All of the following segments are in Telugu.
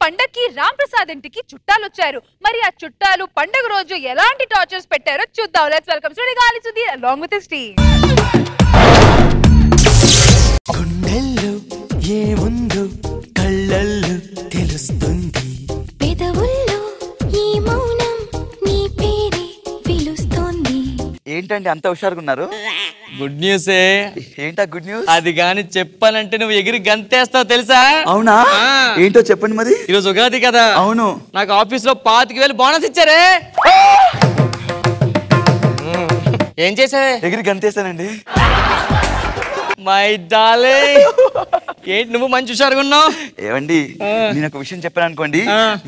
పండక్కి రామ్ ప్రసాద్ ఇంటికి చుట్టాలు వచ్చారు. మరి ఆ చుట్టాలు పండగ రోజు ఎలాంటి టార్చర్స్ పెట్టారో చూద్దాం. Let's welcome Sudigali Sudheer along with his team. గుండెల్లో ఏముందో కళ్ళల్లో తెలుస్తుంది, పెదవుల్లో ఈ మౌనం నీ పేరే పిలుస్తుంది. ఏంటండి అంత హుషారుగా ఉన్నారు? Good news. ఏంటా గుడ్ న్యూస్? అది గాని చెప్పానంటే నువ్వు ఎగిరి గంతేస్తావు తెలుసా? అవునా? ఏంటో చెప్పండి మరి. ఈరోజు ఉగాది కదా. అవును. నాకు ఆఫీస్ లో 25,000 బోనస్ ఇచ్చారే. ఏం చేసావే? ఎగిరి గంతేస్తానండి. మై డార్లింగ్, ఏంటి నువ్వు మంచి హుషారుగా ఉన్నావు? ఏవండి నేను ఒక విషయం చెప్పాను అనుకోండి,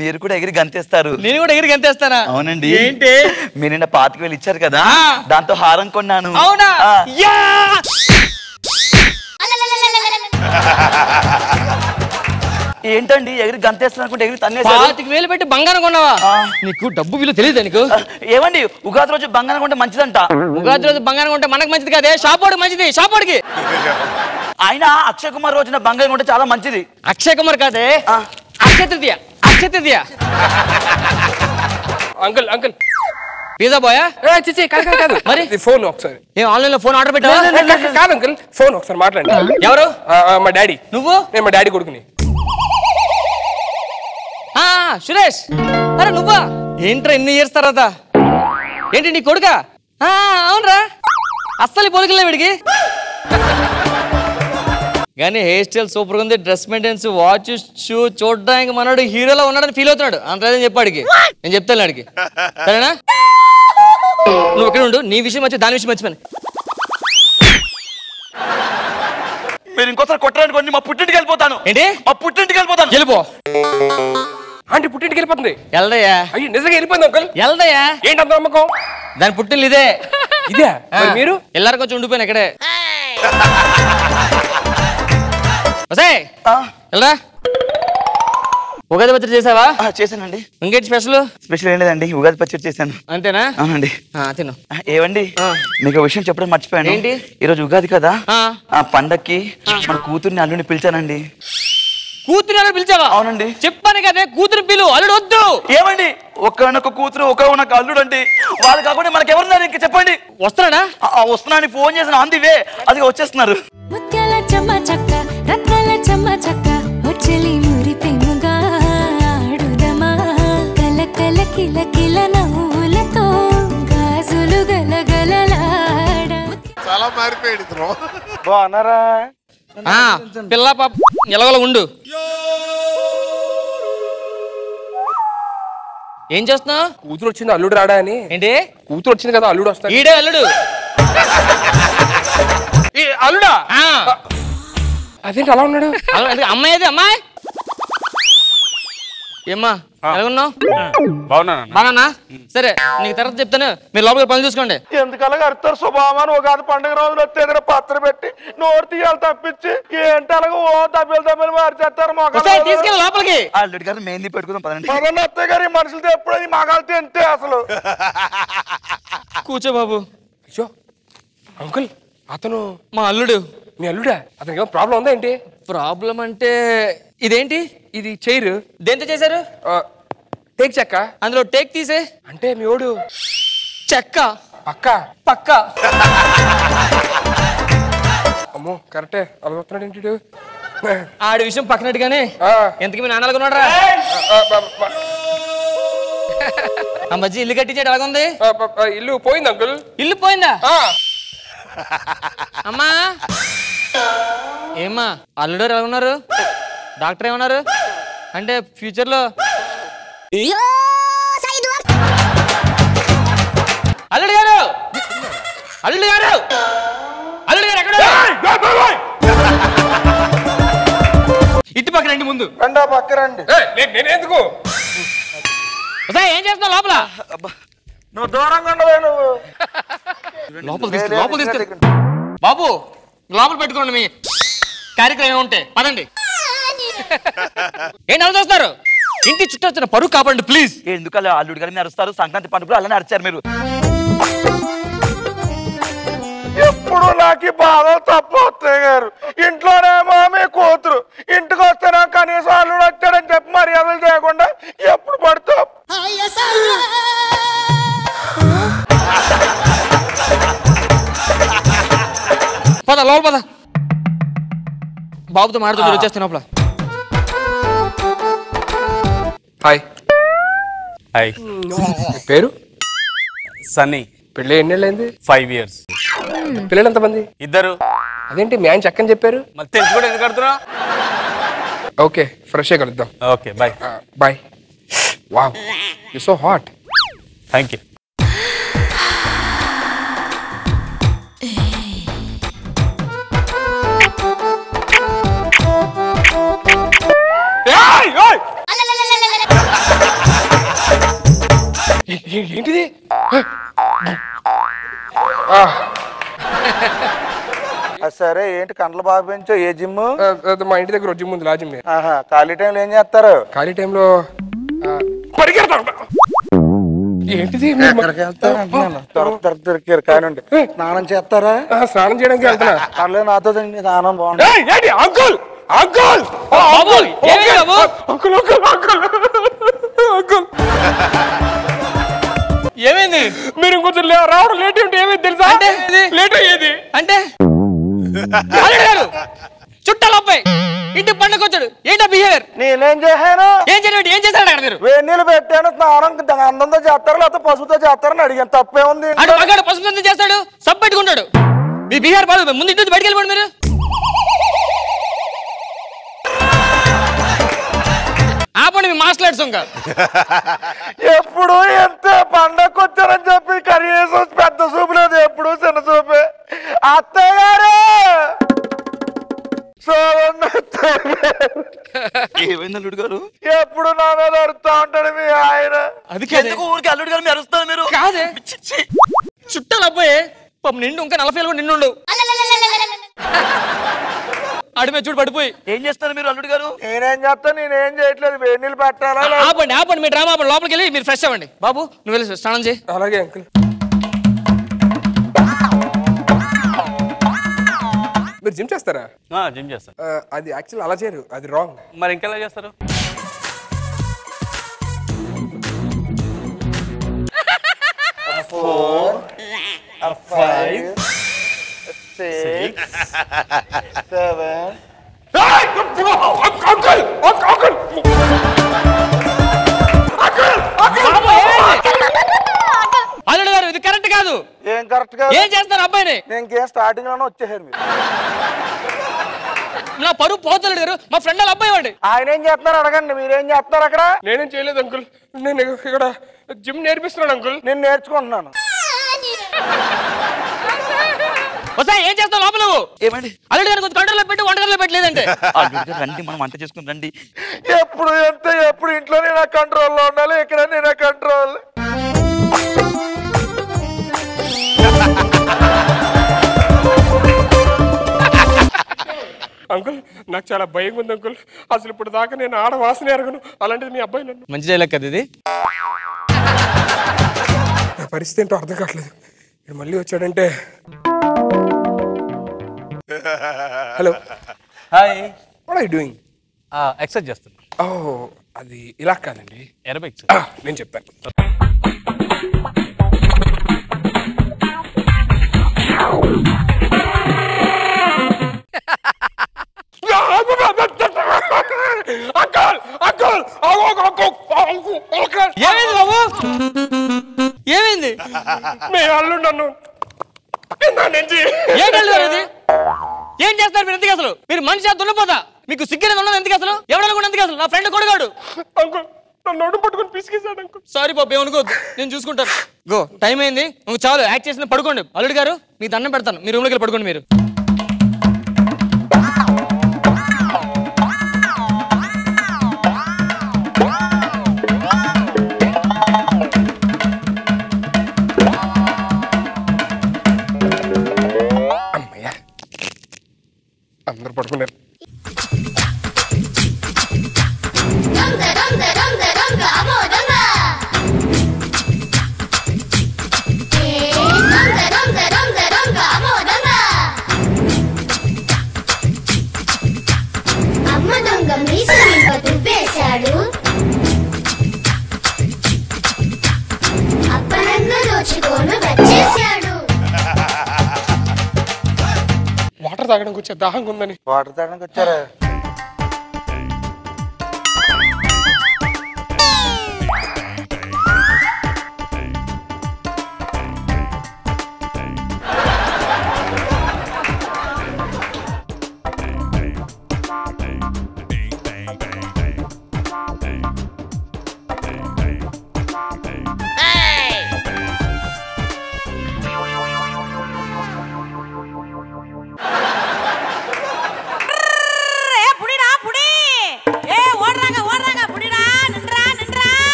మీరు కూడా ఎగిరి గంతేస్తారు. నేను కూడా ఎగిరి గంతేస్తానా? అవునండి. ఏంటి? మీరు నిన్న 25,000 ఇచ్చారు కదా, దాంతో హారం కొన్నాను. అవునా? ఏంటండి ఎగిరి గంతేస్తాను అనుకుంటే ఎగిరి తన్నేసారు. 25,000 పెట్టి బంగారం కొన్నావా? నీకు డబ్బు విలువ తెలియదు నీకు? ఏమండి ఉగాది రోజు బంగారం కొంటే మంచిదంట. ఉగాది రోజు బంగారం కొంటే మనకు మంచిది కాదే, షాప్ వాడికి మంచిది. షాప్ వాడికి ఆయన అక్షయ్ కుమార్ రోజున బంగారం కొంటే చాలా మంచిది. అక్షయ్ కుమార్ కాదే, అక్షయ Tritiya. Akshaya Tritiya. Uncle uncle pizza బాయా? చిచి కాదు మరి ఫోన్ ఒకసారి. ఏం ఆన్లైన్ లో ఫోన్ ఆర్డర్ పెట్టావా? కాదు అంకుల్, ఫోన్ ఒకసారి మాట్లాడండి. ఎవరు? మా డాడీ. నువ్వు? నేను మా డాడీ కొడుకుని. సురేష్, అరే నువ్వా? ఏంట్రా ఎన్ని ఇయర్స్ తర్వాత? ఏంటి నీ కొడుకా? అవునరా, అస్సలు పొలికలే వీడికి. కానీ హెయిర్ స్టైల్ సూపర్ ఉంది, డ్రెస్ మెయింటెన్స్, వాచ్, షూ చూడడానికి మనోడు హీరోలో ఉన్నాడని ఫీల్ అవుతున్నాడు. అంతేదని చెప్పాడికి నేను చెప్తాను అడిగి. సరేనా? నువ్వు ఎక్కడ ఉండు, నీ విషయం వచ్చి దాని విషయం మర్చిపోయాను. మీరు ఇంకోసారి కొట్టడానికి మా పుట్టింటికి వెళ్ళిపోతాను. ఏంటి? మా పుట్టింటికి వెళ్ళిపోతాను. వెళ్ళిపో. ఆంటీ పుట్టింటికి వెళ్ళిపోతుంది. వెళ్దయ్యా. అయ్యి నిజంగా వెళ్ళిపోయింది అంకుల్. వెళ్దయ్యా. ఏంటి అంత నమ్మకం? దాని పుట్టిల్లు ఇదే. ఇదే? మీరు ಎಲ್ಲಾರು కొంచెం ఉండిపోయాను ఇక్కడే. వెళ్ళరా. ఉగాది పచ్చడి చేసావా? చేశానండి. ఇంకేంటి స్పెషల్? స్పెషల్ ఏం లేదండి, ఉగాది పచ్చడి చేశాను. అంతేనా? అవునండి. తిను. ఏవండి మీకు విషయం చెప్పడం మర్చిపోయాను. ఏంటి? ఈ రోజు ఉగాది కదా, ఆ పండక్కి మన కూతుర్ని అల్లుడిని పిలిచానండి. కూతురు పిలిచావా? అవునండి. చెప్పాను కదే కూతురు పిలు, అల్లుడు వద్దు. ఏమండి ఒక్కనొక్క కూతురు ఒక అల్లుడు అండి, వాళ్ళు కాకుండా మనకి ఎవరున్నారు ఇంకా చెప్పండి. వస్తున్నాడా? వస్తున్నాను, ఫోన్ చేసిన అందివే అది వచ్చేస్తున్నారు. ముత్యాల చెమ్మ చక్క, రత్నాల చెమ్మ చక్క, వచ్చలి మురిపెముగా ఆడుదమా, కల కల కిల కిల నవ్వులతో గాజులు గలగలలాడ. చాలా మారిపోయాడు. బాగున్నారా? పిల్ల పాప ఎలగల ఉండు. ఏం చేస్తున్నావు? కూతురు వచ్చింది అల్లుడు రాడా అని. ఏంటి? కూతురు వచ్చింది కదా అల్లుడు వస్తాడు. ఈడే అల్లుడు. అల్లుడా? అదేంటి అలా ఉన్నాడు? అమ్మాయి అది అమ్మాయి. ఏమ్మా ఎలాగున్నావు? బాగున్నా. సరే నీకు తర్వాత చెప్తాను, మీరు లోపలికి పనులు చూసుకోండి. ఎందుకలా కడతారు శుభామాను ఉగాది పండుగ రోజులు వచ్చి ఏదైనా పత్ర పెట్టి నోరు తీయాలి తప్పించి ఏంటి అలాగ ఓ తబ్బలు మార్చేస్తారు. తీసుకెళ్ళి లోపలికి. అల్లుడి గారు మెహందీ పెట్టుకుందాం పదండి. పదండి అత్తయ్య గారు, ఈ మనుషులతో ఎప్పుడైనా మగాలు తింటే అసలు. కూర్చో బాబు. అయ్యో అంకుల్, అతను మా అల్లుడు. మీ అల్లుడా? అతనికి ఏమో ప్రాబ్లం ఉందా ఏంటి? ప్రాబ్లం అంటే ఇదేంటి? ఇది చైర్. దేంతో చేశారు? టేక్ చెక్క. అందులో టేక్ తీసే. అంటే మీ ఓడు చెక్క పక్క పక్క. అమ్మో కరెక్టే, అలా వస్తున్నాడు ఏంటి? ఆడి విషయం పక్కనట్టుగానే ఎంతకి మీ నాన్నలు కొన్నాడరా? ఆ మధ్య ఇల్లు కట్టించాడు, ఎలాగుంది? ఇల్లు పోయింది అంకుల్. ఇల్లు పోయిందా? అమ్మా ఏమ్మా అల్లుడు ఎలా ఉన్నారు? డాక్టర్ ఏమన్నారు? అంటే ఫ్యూచర్ లో అల్లుడు గారు, అల్లుడు గారు, అల్లుడు గారు ఎక్కడ? ఇటు పక్క రండి, ముందు పక్క రండి. నేనెందుకు? ఏం చేస్తున్నావు లోపల? నువ్వు దూరంగా ఉండవే. నువ్వు లోపల తీసుకు బాబు, లోపల పెట్టుకోండి మీ కార్యక్రమం ఉంటే. పదండి. ఏంటి అలా చూస్తారు? ఇంటి చుట్టూ వచ్చిన పరువు కాపాడండి ప్లీజ్. ఎందుకు అలా అల్లుడు గారిని అరుస్తారు? సంక్రాంతి పండుగ అలానే అరిచారు మీరు. ఎప్పుడు నాకు ఈ బాధలు తప్పు వస్తాయి గారు. ఇంట్లోనేమో మీ కూతురు, ఇంటికి వస్తేనే కనీసం అల్లుడు వచ్చాడని చెప్పి మర్యాదలు చేయకుండా ఎప్పుడు పడతావు. పద లోపల పద. బాబుతో మాట్లాడుతూ వచ్చేస్తాను లోపల. హాయ్. హాయ్. పేరు సన్నీ. పెళ్ళి ఎన్నేళ్ళైంది? 5 years. పిల్లలు ఎంతమంది? 2. అదేంటి మీ ఆయన చక్కని చెప్పారు? మరి తెలిసి కూడా ఎందుకు కడుతున్నావు? ఓకే, ఫ్రెష్గా కలుద్దాం. Okay bye. Bye. Wow, you so hot. Thank you. ఏంటిది? సరే ఏంటి కండ్లు బాగా పెంచో? ఏ జిమ్? మా ఇంటి దగ్గర జిమ్ ఉంది, లా జిమ్. ఖాళీ టైంలో ఏం చేస్తారు? ఖాళీ టైంలో పరిగెడతాం. ఏంటిది? దొరికారు కానండి. స్నానం చేస్తారా? స్నానం చేయడానికి వెళ్తున్నా. పర్లేదు, నాతో స్నానం బాగుంటుంది. Uncle uncle uncle uncle uncle uncle ఏమైంది? మీరు ఇంకొంచెం రావడం లేట్ ఉంటే ఏమైంది తెలుసా? అంటే లేట్ అయ్యేది. అంటే చుట్టాల అబ్బాయి ఇంటి పండుగ వచ్చాడు. ఏంటో బిహేవియర్? నేనేం చేశాను? ఏం చేశాడు అక్కడ? మీరు వేడి నీళ్ళు పెట్టాను. స్నానం అందంతో చేస్తారా లేకపోతే పసుపుతో చేస్తారని అడిగాను. తప్పే ఉంది? అంటే మగాడు పసుపు చేస్తాడు, సబ్ పెట్టుకుంటాడు. మీ బిహేవియర్ బాగా. ముందు ఇంటి బయటకు వెళ్ళిపోండి మీరు. ఆపండి మీ మాస్టర్స్. ఇంకా ఎప్పుడు ఎంత పండగ వచ్చారని చెప్పి కనీసం పెద్ద చూపు లేదు, ఎప్పుడు చిన్న చూపే. అత్తయ్య గారు ఏమైంది అల్లుడు గారు? ఎప్పుడు నా మీద అరుస్తా ఉంటాడు మీ ఆయన. అది ఎందుకు ఊరికి అల్లుడు గారు మీరు అరుస్తారు? మీరు కాదే చుట్టాల అబ్బాయి పాపం నిండు ఇంకా 40 ఏళ్ళు కూడా నిండు అడిమే చూడు పడిపోయి. ఏం చేస్తారు మీరు అల్లుడు గారు? నేనేం చేస్తా? నేనేం చేయట్లేదు. వేడి నీళ్ళు పెట్టాలా? ఆపండి మీ డ్రామా ఆపండి. లోపలికి వెళ్ళి మీరు ఫ్రెష్ అవ్వండి. బాబు నువ్వు వెళ్ళి స్నానం చేయి. అలాగే అంకుల్. మీరు జిమ్ చేస్తారా? జిమ్ చేస్తారు. అది యాక్చువల్ అలా చేయరు, అది రాంగ్. మరి ఇంకెలా చేస్తారు? అల్లుడు గారు ఇది కరెక్ట్ కాదు. ఏం కరెక్ట్ గా? ఏం చేస్తారు అబ్బాయిని? నేను స్టార్టింగ్ లోనే వచ్చేసారు మీరు. నా పరువు పోతలేడు గారు. మా ఫ్రెండ్ వాళ్ళ అబ్బాయి వాడి. ఆయన ఏం చేస్తున్నారు అడగండి. మీరేం చేస్తున్నారు అక్కడ? నేనేం చేయలేదు అంకుల్. నేను ఇక్కడ జిమ్ నేర్పిస్తున్నాను అంకుల్. నేను నేర్చుకుంటున్నాను. వస్తా ఏం చేస్తావు లోపల నువ్వు? ఏమండి అల్లుడు గారు కొంచెం కంట్రోల్లో పెట్టి వంటగదిలో పెట్టలేదంటే. అల్లుడు గారు రండి, మనం వంట చేసుకుని రండి. ఎప్పుడు ఇంట్లో నేను కంట్రోల్లో ఉండాలి, ఇక్కడ నేను కంట్రోల్. అంకుల్ నాకు చాలా భయం ఉంది అంకుల్. అసలు ఇప్పుడు దాకా నేను ఆడ వాసన ఎరగను, అలాంటిది మీ అబ్బాయి నన్ను. మంచి డైలాగ్ కదా ఇది. పరిస్థితి ఏంటో అర్థం కావట్లేదు. ఇప్పుడు మళ్ళీ వచ్చాడంటే. Hello hi. What are you doing? Exercise చేస్తున్నా. ఓ అది ఇలా కాదండి, ఎరోబిక్స్. నేను చెప్పాను. ఏమైంది బాబు? ఏమైంది? మీ అల్లు నన్ను ఏం చేస్తారు మీరు? ఎందుకు అసలు మీరు మనిషి దున్నపోతా? మీకు సిగ్గరేది ఉన్నది ఎందుకు అసలు? ఎవడనుకున్నా ఎందుకు అసలు? నా ఫ్రెండ్ కొడుగాడు అంకుల్ నన్ను నోటు పట్టుకొని పిసికేసాడు అంకుల్. సారీ బాబు, ఏమనుకోవద్దు, నేను చూసుకుంటాను. గో టైం అయింది, నువ్వు చాలు యాక్ట్ చేసింది. పడుకోండి. అల్లుడు గారు మీ దండం పెడతాను, మీ రూమ్లోకి వెళ్ళి పడుకోండి మీరు. అమ్మయ్యా అందరు పడుకున్నారు. Dong da dong da dong da dong da, amo తాగడానికి వచ్చా, దాహంగా ఉందని. వాటర్ తాగడానికి వచ్చారా?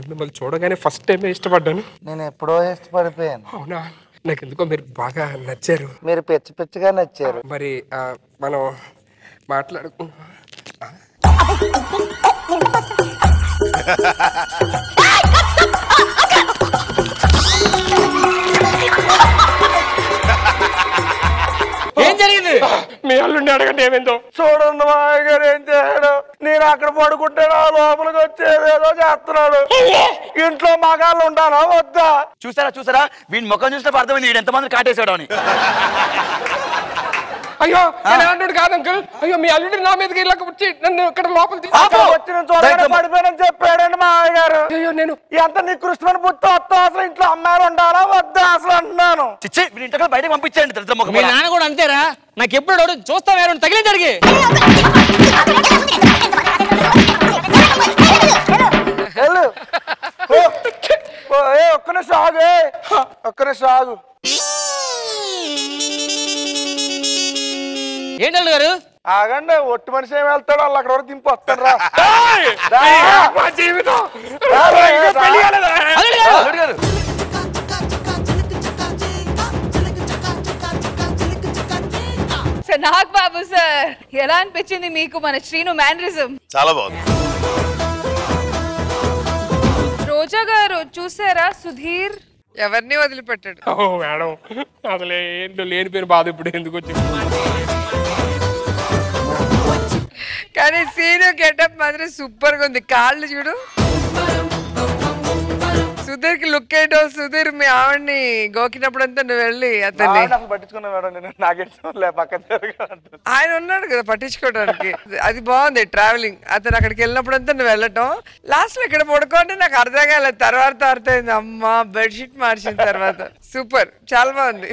మిమ్మల్ని చూడగానే ఫస్ట్ టైం ఇష్టపడ్డాను. నేను ఎప్పుడో ఇష్టపడిపోయాను. అవునా? నాకు ఎందుకో మీరు బాగా నచ్చారు. మీరు పిచ్చి పిచ్చిగా నచ్చారు. మరి మనం మాట్లాడుకుందాం. ఏం జరిగింది? మీ అల్లుండి అడగండి ఏమైందో. చూడండి మామయ్య గారు ఏం చేయడు. నేను అక్కడ పడుకుంటే నా లోపలికి వచ్చేదేదో చేస్తున్నాడు. ఇంట్లో మగాళ్ళు ఉండాలా వద్దా? చూసారా వీడి ముఖం చూసినప్పుడు అర్థమైంది వీడు ఎంతమంది కాటేశాడు అని. అయ్యో నేను అల్లుడు కాదు అంకుల్. అయ్యో మీ అల్లుడు నా మీదకి ఇళ్ళకి వచ్చి నన్ను ఇక్కడ లోపల వచ్చిన చూడగానే పడిపోయానని చెప్పాడండి మామయ్య గారు. అయ్యో నేను ఎంత నికృష్టమైన బుద్ధి వస్తా. అసలు ఇంట్లో అమ్మాయిలు ఉండాలా వద్దా అసలు అంటున్నాను. చిచ్చి వీడి ఇంటికి బయటకు పంపించండి దరిద్ర ముఖం. మీ నాన్న కూడా అంతేరా? నాకు ఎప్పుడు చూస్తా వేరే తగిలింది అడిగి. ఒక్క నిమిషం ఆగు, ఒక్క నిమిషం ఆగు. ఏంటి అల్లు గారు? ఆగండి, ఒట్టి మనిషి ఏమి వెళ్తాడు వాళ్ళు అక్కడ వరకు దింపి వస్తాడు రా. జీవితం అల్లుడు గారు సార్ నాగ్ బాబు సార్, ఎలా అనిపించింది మీకు మన శ్రీను మేనరిజం? చాలా బాగుంది. రోజా గారు చూసారా? సుధీర్ ఎవరిని వదిలిపెట్టాడు. ఓ మేడం, అసలు ఏంటో లేని పేరు బాధ ఇప్పుడు ఎందుకు వచ్చింది. కానీ సీను గెటప్ మాత్రం సూపర్ గా ఉంది. కాళ్ళు చూడు. సుధీర్ కి లుక్ ఏంటో. సుధీర్ మీ ఆవిడ్ని గోకినప్పుడంతా నువ్వు వెళ్ళి అతన్ని పట్టించుకున్నా మేడం, నేను నాకే పక్కన ఆయన ఉన్నాడు కదా పట్టించుకోవడానికి. అది బాగుంది ట్రావెలింగ్. అతను అక్కడికి వెళ్ళినప్పుడంతా నువ్వు వెళ్ళటం. లాస్ట్ లో ఇక్కడ పడుకోండి నాకు అర్థం కాలేదు. తర్వాత అర్థమైంది. అమ్మా బెడ్షీట్ మార్చిన తర్వాత సూపర్, చాలా బాగుంది.